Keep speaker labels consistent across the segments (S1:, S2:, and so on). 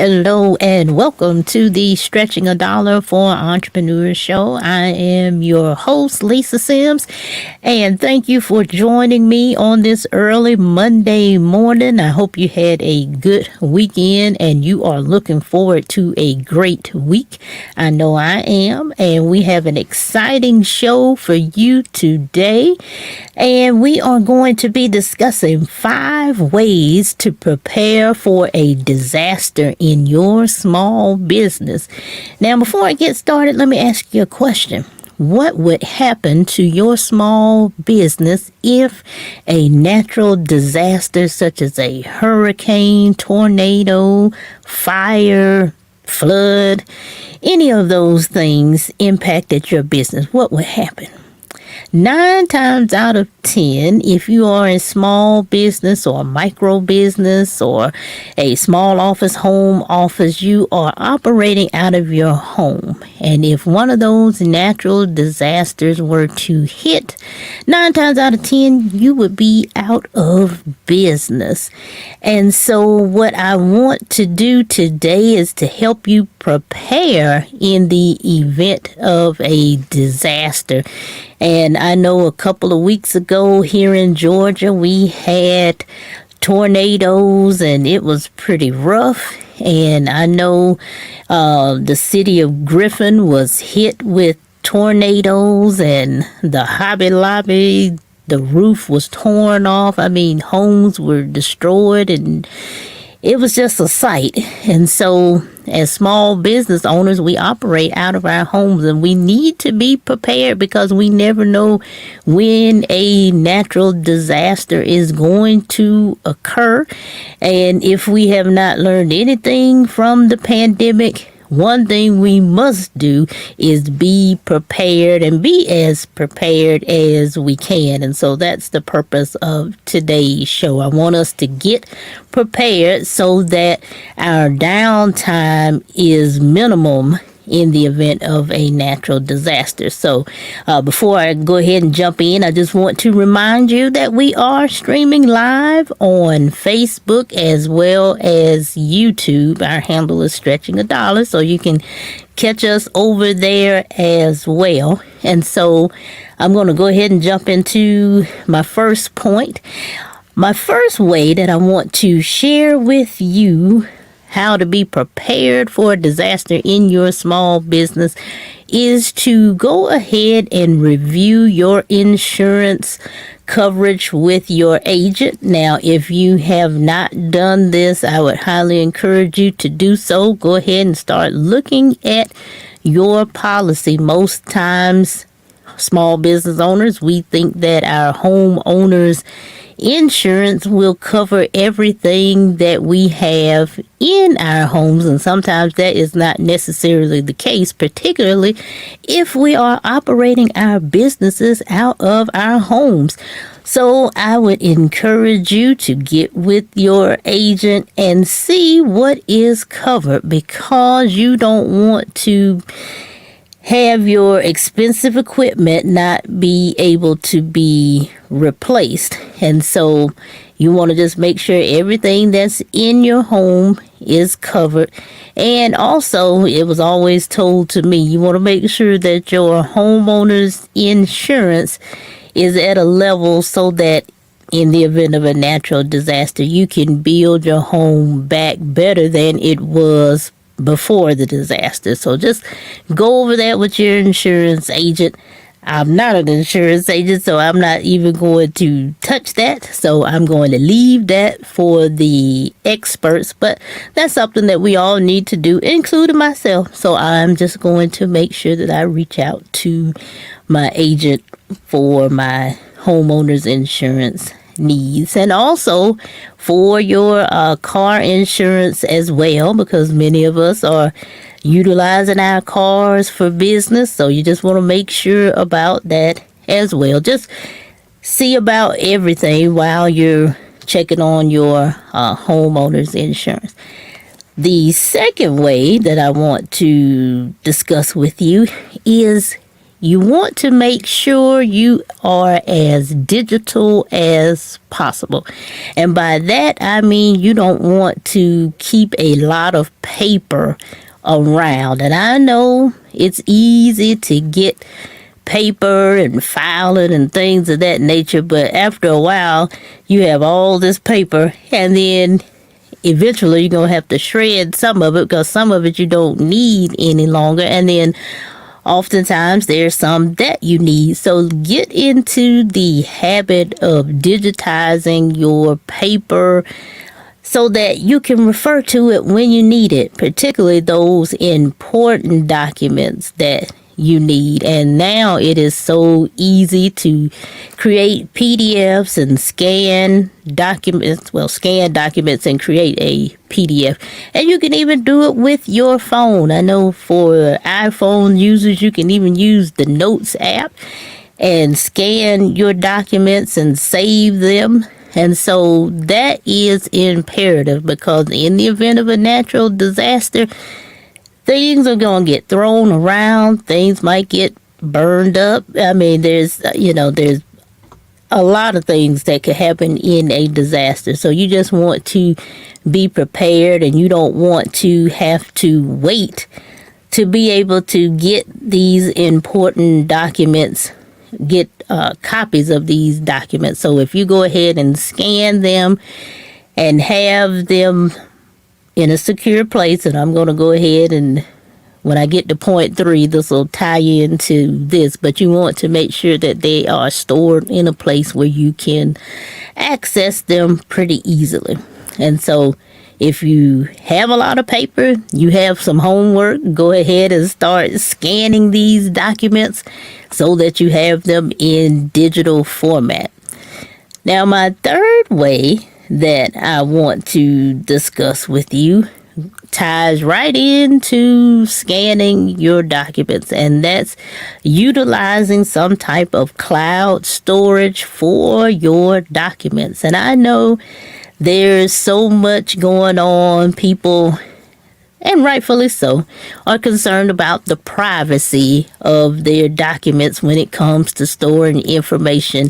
S1: Hello and welcome to the Stretching a Dollar for Entrepreneurs show. I am your host, Lisa Sims, and thank you for joining me on this early Monday morning. I hope you had a good weekend and you are looking forward to a great week. I know I am, and we have an exciting show for you today. And we are going to be discussing 5 ways to prepare for a disaster in your small business. Now, before I get started, let me ask you a question. What would happen to your small business if a natural disaster such as a hurricane, tornado, fire, flood, any of those things impacted your business? What would happen? 9 times out of 10, if you are a small business or a micro business or a small office, home office, you are operating out of your home. And if one of those natural disasters were to hit, 9 times out of 10, you would be out of business. And so what I want to do today is to help you prepare in the event of a disaster. And I know a couple of weeks ago here in Georgia, we had tornadoes and it was pretty rough. And I know the city of Griffin was hit with tornadoes and the Hobby Lobby, the roof was torn off. I mean, homes were destroyed and it was just a sight. And so as small business owners, we operate out of our homes and we need to be prepared because we never know when a natural disaster is going to occur. And if we have not learned anything from the pandemic, one thing we must do is be prepared and be as prepared as we can. And so that's the purpose of today's show. I want us to get prepared so that our downtime is minimum in the event of a natural disaster. So before I go ahead and jump in, I just want to remind you that we are streaming live on Facebook as well as YouTube. Our handle is Stretching a Dollar, so you can catch us over there as well. And so I'm going to go ahead and jump into my first point. My first way that I want to share with you how to be prepared for a disaster in your small business is to go ahead and review your insurance coverage with your agent. Now, if you have not done this, I would highly encourage you to do so. Go ahead and start looking at your policy. Most times, small business owners, we think that our homeowners insurance will cover everything that we have in our homes, and sometimes that is not necessarily the case, particularly if we are operating our businesses out of our homes. So I would encourage you to get with your agent and see what is covered, because you don't want to have your expensive equipment not be able to be replaced. And so you want to just make sure everything that's in your home is covered. And also, it was always told to me, you want to make sure that your homeowner's insurance is at a level so that in the event of a natural disaster, you can build your home back better than it was before the disaster. So just go over that with your insurance agent. I'm not an insurance agent, so I'm not even going to touch that. So I'm going to leave that for the experts. But that's something that we all need to do, including myself. So I'm just going to make sure that I reach out to my agent for my homeowner's insurance needs, and also for your car insurance as well, because many of us are utilizing our cars for business. So you just want to make sure about that as well. Just see about everything while you're checking on your homeowner's insurance. The second way that I want to discuss with you is you want to make sure you are as digital as possible. And by that, I mean you don't want to keep a lot of paper around. And I know it's easy to get paper and filing and things of that nature, but after a while, you have all this paper, and then eventually you're going to have to shred some of it because some of it you don't need any longer, and then oftentimes there's some that you need. So get into the habit of digitizing your paper so that you can refer to it when you need it, particularly those important documents that you need. And now it is so easy to create PDFs and scan documents and create a PDF. And you can even do it with your phone. I know for iPhone users, you can even use the Notes app and scan your documents and save them. And so that is imperative, because in the event of a natural disaster, things are going to get thrown around. Things might get burned up. I mean, there's a lot of things that could happen in a disaster. So you just want to be prepared, and you don't want to have to wait to be able to get these important documents, get copies of these documents. So if you go ahead and scan them and have them in a secure place, and I'm going to go ahead and when I get to point 3, this will tie into this, but you want to make sure that they are stored in a place where you can access them pretty easily. And so if you have a lot of paper, you have some homework, go ahead and start scanning these documents so that you have them in digital format. Now, my third way that I want to discuss with you ties right into scanning your documents, and that's utilizing some type of cloud storage for your documents. And I know there's so much going on. People, and rightfully so, are concerned about the privacy of their documents when it comes to storing information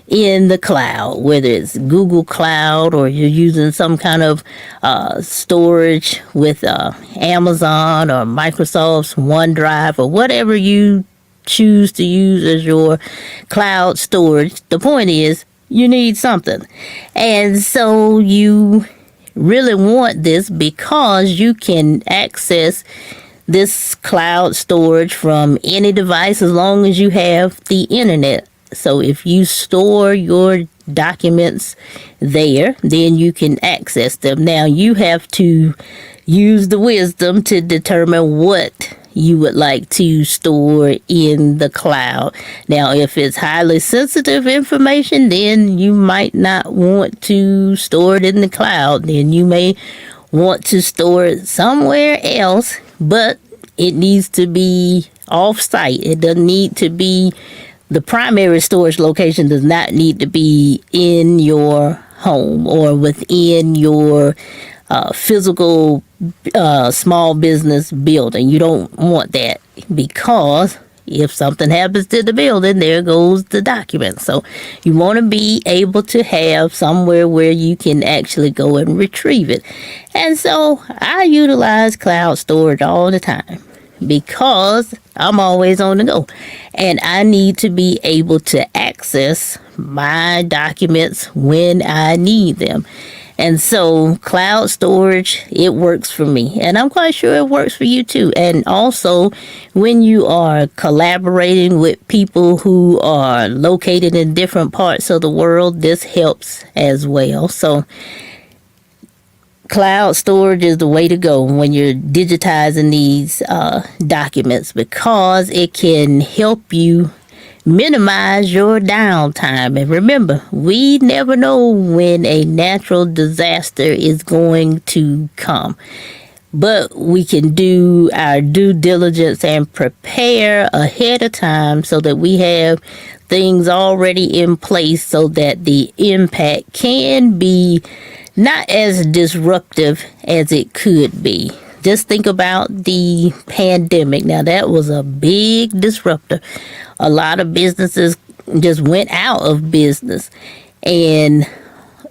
S1: in the cloud, whether it's Google Cloud or you're using some kind of storage with Amazon or Microsoft's OneDrive or whatever you choose to use as your cloud storage. The point is, you need something. And so you really want this because you can access this cloud storage from any device as long as you have the internet. So if you store your documents there, then you can access them. Now you have to use the wisdom to determine what you would like to store in the cloud. Now, if it's highly sensitive information, then you might not want to store it in the cloud. Then you may want to store it somewhere else, but it needs to be off-site. It doesn't need to be, the primary storage location does not need to be in your home or within your physical small business building. You don't want that, because if something happens to the building, there goes the document. So you want to be able to have somewhere where you can actually go and retrieve it. And so I utilize cloud storage all the time because I'm always on the go, and I need to be able to access my documents when I need them. And so cloud storage, it works for me, and I'm quite sure it works for you too. And also, when you are collaborating with people who are located in different parts of the world, this helps as well. So cloud storage is the way to go when you're digitizing these documents, because it can help you minimize your downtime. And remember, we never know when a natural disaster is going to come, but we can do our due diligence and prepare ahead of time so that we have things already in place so that the impact can be not as disruptive as it could be. Just think about the pandemic. Now, that was a big disruptor. A lot of businesses just went out of business. And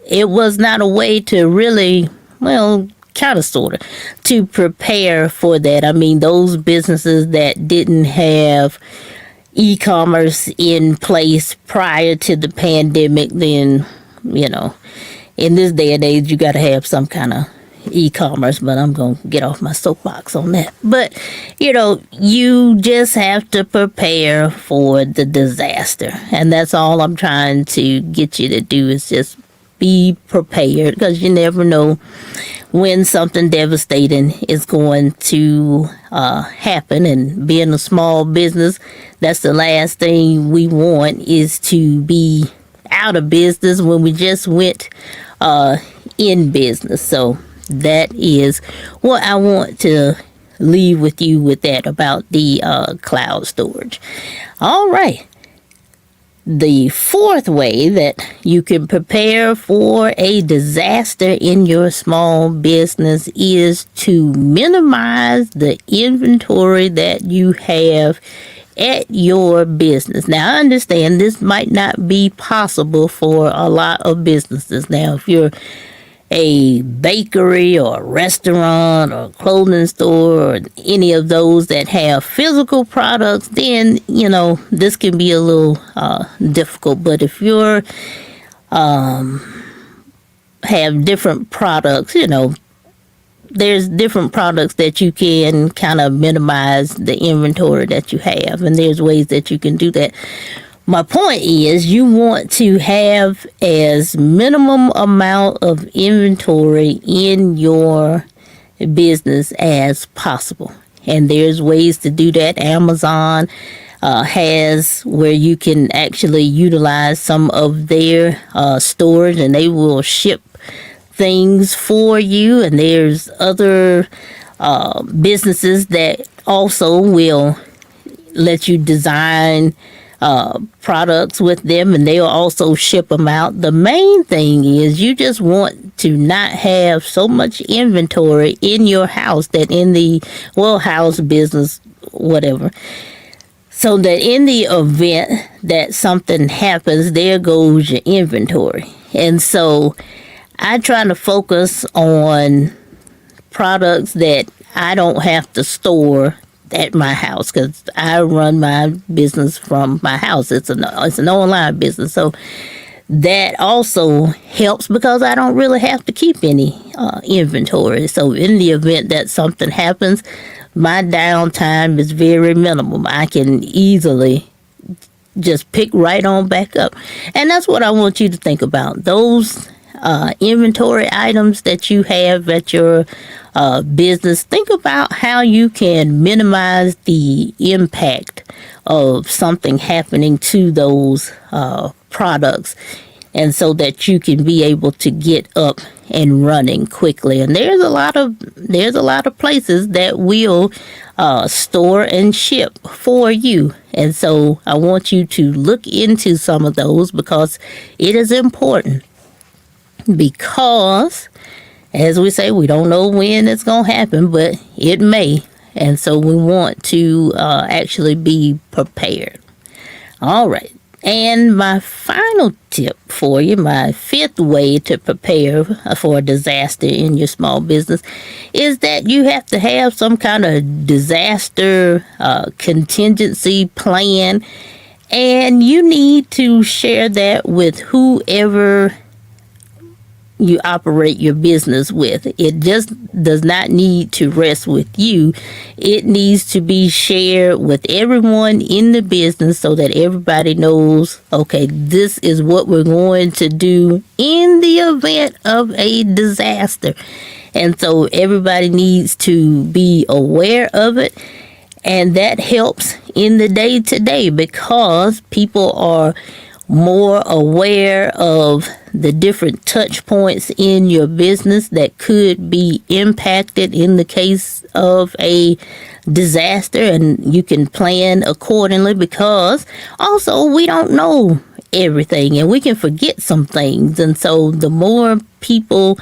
S1: it was not a way to really, well, kind of sort of, to prepare for that. I mean, those businesses that didn't have e-commerce in place prior to the pandemic, then, in this day and age, you got to have some kind of e-commerce, but I'm going to get off my soapbox on that. But, you just have to prepare for the disaster. And that's all I'm trying to get you to do, is just be prepared, because you never know when something devastating is going to happen. And being a small business, that's the last thing we want, is to be out of business when we just went in business. So that is what I want to leave with you with that about the cloud storage. All right. The fourth way that you can prepare for a disaster in your small business is to minimize the inventory that you have at your business. Now, I understand this might not be possible for a lot of businesses. Now, if you're a bakery or a restaurant or a clothing store or any of those that have physical products, then, this can be a little difficult. But if you're have different products, there's different products that you can kind of minimize the inventory that you have, and there's ways that you can do that. My point is, you want to have as minimum amount of inventory in your business as possible. And there's ways to do that. Amazon has where you can actually utilize some of their storage, and they will ship things for you. And there's other businesses that also will let you design products with them, and they'll also ship them out. The main thing is, you just want to not have so much inventory in your house, that in the house, business, whatever, so that in the event that something happens, there goes your inventory. And so I try to focus on products that I don't have to store at my house, because I run my business from my house. It's an online business, so that also helps, because I don't really have to keep any inventory. So in the event that something happens, my downtime is very minimal. I can easily just pick right on back up. And that's what I want you to think about. Those inventory items that you have at your business, think about how you can minimize the impact of something happening to those products, and so that you can be able to get up and running quickly. And there's a lot of places that will store and ship for you. And so I want you to look into some of those, because it is important. Because, as we say, we don't know when it's going to happen, but it may. And so we want to actually be prepared. All right. And my final tip for you, my fifth way to prepare for a disaster in your small business, is that you have to have some kind of disaster contingency plan. And you need to share that with whoever you operate your business with. It just does not need to rest with you. It needs to be shared with everyone in the business, so that everybody knows, okay, this is what we're going to do in the event of a disaster. And so everybody needs to be aware of it. And that helps in the day-to-day, because people are more aware of the different touch points in your business that could be impacted in the case of a disaster, and you can plan accordingly, because also we don't know everything and we can forget some things. And so the more people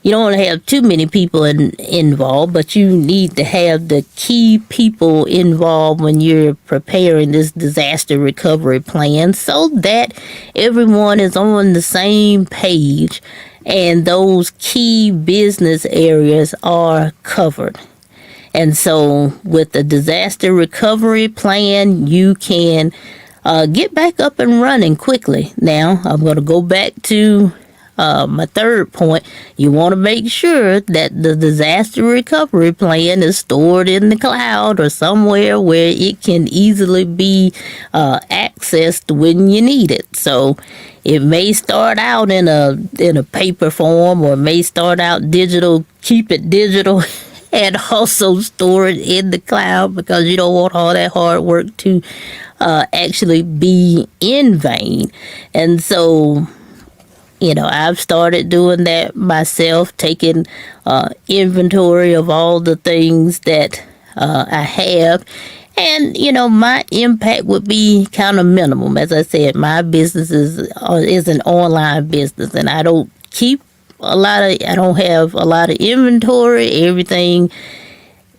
S1: you don't want to have too many people involved, but you need to have the key people involved when you're preparing this disaster recovery plan so that everyone is on the same page and those key business areas are covered. And so with the disaster recovery plan, you can get back up and running quickly. Now, I'm going to go back to my third point. You want to make sure that the disaster recovery plan is stored in the cloud or somewhere where it can easily be accessed when you need it. So it may start out in a paper form, or may start out digital. Keep it digital. And also store it in the cloud, because you don't want all that hard work to actually be in vain. And so, I've started doing that myself, taking inventory of all the things that I have. And, my impact would be kind of minimum. As I said, my business is an online business, and I don't I don't have a lot of inventory. Everything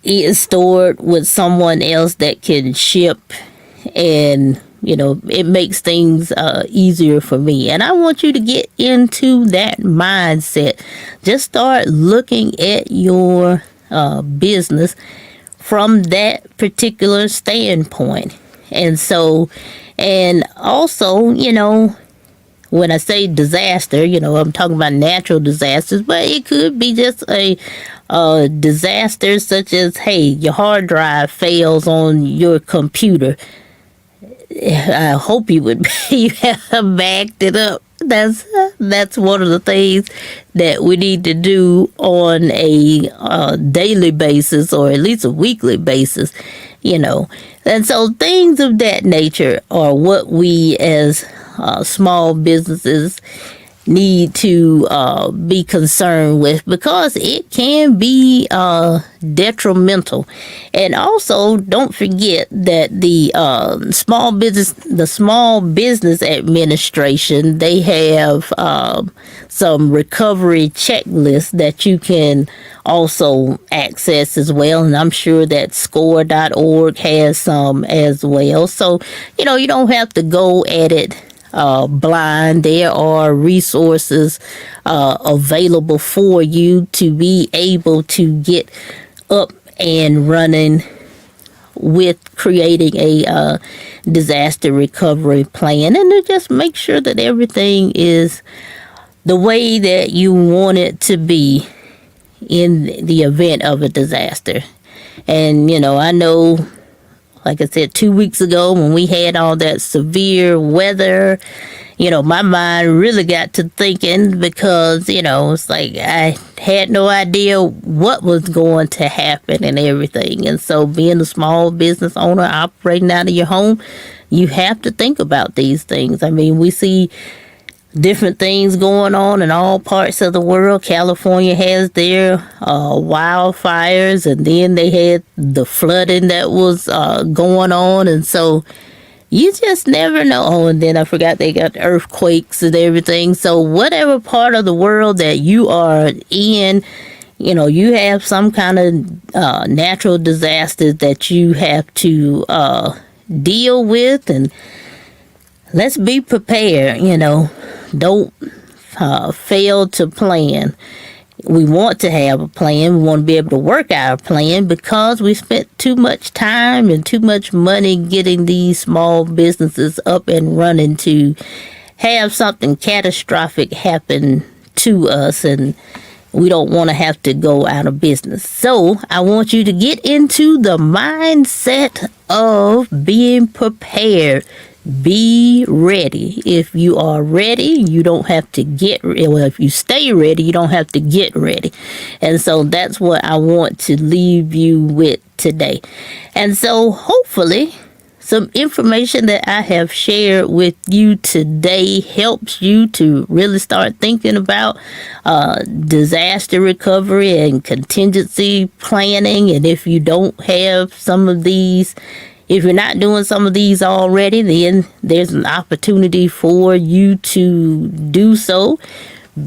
S1: is stored with someone else that can ship, and it makes things easier for me. And I want you to get into that mindset. Just start looking at your business from that particular standpoint. And so, and also, when I say disaster, I'm talking about natural disasters, but it could be just a disaster such as, hey, your hard drive fails on your computer. I hope you have backed it up. That's one of the things that we need to do on a daily basis, or at least a weekly basis, And so things of that nature are what we as small businesses need to be concerned with, because it can be detrimental. And also, don't forget that the Small Business Administration, they have some recovery checklists that you can also access as well. And I'm sure that score.org has some as well. So, you don't have to go at it blind. There are resources available for you to be able to get up and running with creating a disaster recovery plan, and to just make sure that everything is the way that you want it to be in the event of a disaster. And I know, like I said, 2 weeks ago when we had all that severe weather, my mind really got to thinking, because, it's like I had no idea what was going to happen and everything. And so being a small business owner operating out of your home, you have to think about these things. I mean, we see different things going on in all parts of the world. California has their wildfires, and then they had the flooding that was going on. And so you just never know. Oh, and then I forgot they got earthquakes and everything. So whatever part of the world that you are in, you have some kind of natural disaster that you have to deal with. And let's be prepared, Don't fail to plan. We want to have a plan. We want to be able to work our plan, because we spent too much time and too much money getting these small businesses up and running to have something catastrophic happen to us, and we don't want to have to go out of business. So I want you to get into the mindset of being prepared. Be ready. If you are ready, you don't have to get ready. Well, if you stay ready, you don't have to get ready. And so that's what I want to leave you with today. And so hopefully some information that I have shared with you today helps you to really start thinking about disaster recovery and contingency planning. And if you don't have some of these, if you're not doing some of these already, then there's an opportunity for you to do so.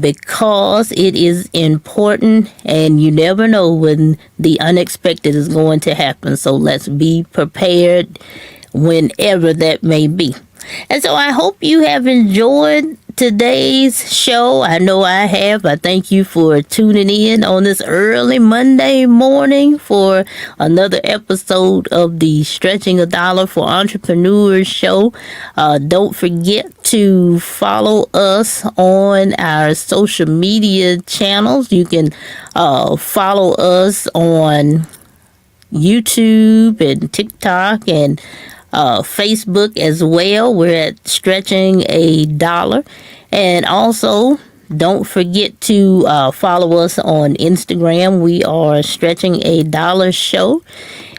S1: because it is important and you never know when the unexpected is going to happen. So let's be prepared whenever that may be. And so I hope you have enjoyed today's show. I know I have. I thank you for tuning in on this early Monday morning for another episode of the Stretching a Dollar for Entrepreneurs show. Don't forget to follow us on our social media channels. You can follow us on YouTube and TikTok and Facebook as well. We're at Stretching a Dollar. And also, don't forget to follow us on Instagram. We are Stretching a Dollar Show.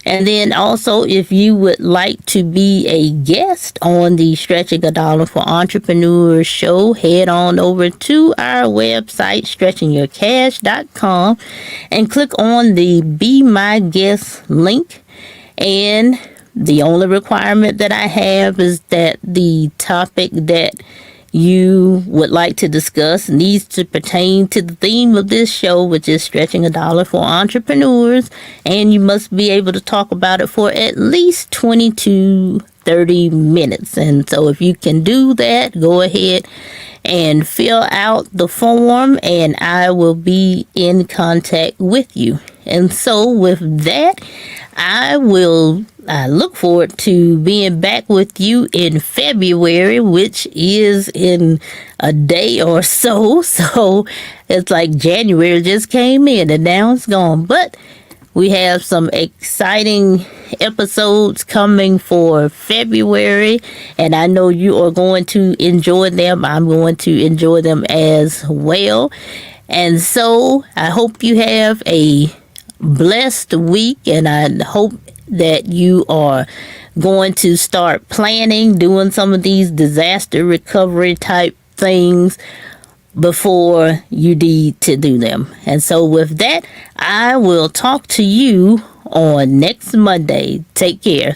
S1: And then also, if you would like to be a guest on the Stretching a Dollar for Entrepreneurs show, head on over to our website, stretchingyourcash.com, and click on the Be My Guest link. And the only requirement that I have is that the topic that you would like to discuss needs to pertain to the theme of this show, which is Stretching a Dollar for Entrepreneurs, and you must be able to talk about it for at least 20 to 30 minutes. And so if you can do that, go ahead and fill out the form, and I will be in contact with you. And so with that, I look forward to being back with you in February, which is in a day or so. So it's like January just came in and now it's gone. But we have some exciting episodes coming for February, and I know you are going to enjoy them. I'm going to enjoy them as well. And so I hope you have a blessed week, and I hope that you are going to start planning, doing some of these disaster recovery type things before you need to do them. And so with that, I will talk to you on next Monday. Take care.